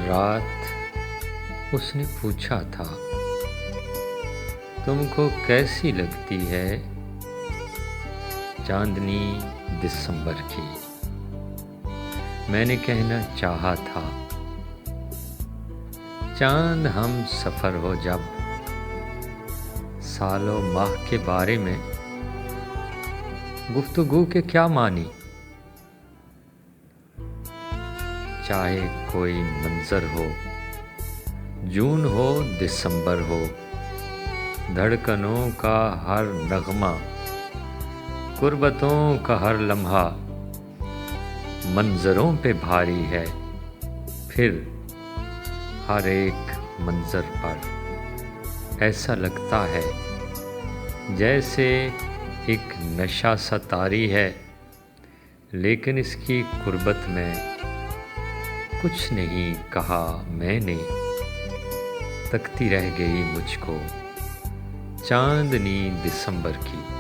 रात उसने पूछा था, तुमको कैसी लगती है चांदनी दिसंबर की। मैंने कहना चाहा था, चांद हम सफ़र हो जब सालों माह के बारे में गुफ्तगू के क्या मानी। चाहे कोई मंजर हो, जून हो दिसंबर हो, धड़कनों का हर नगमा, कुर्बतों का हर लम्हा मंजरों पे भारी है। फिर हर एक मंजर पर ऐसा लगता है जैसे एक नशा सा तारी है, लेकिन इसकी कुर्बत में कुछ नहीं कहा मैंने। तकती रह गई मुझको चांदनी दिसंबर की।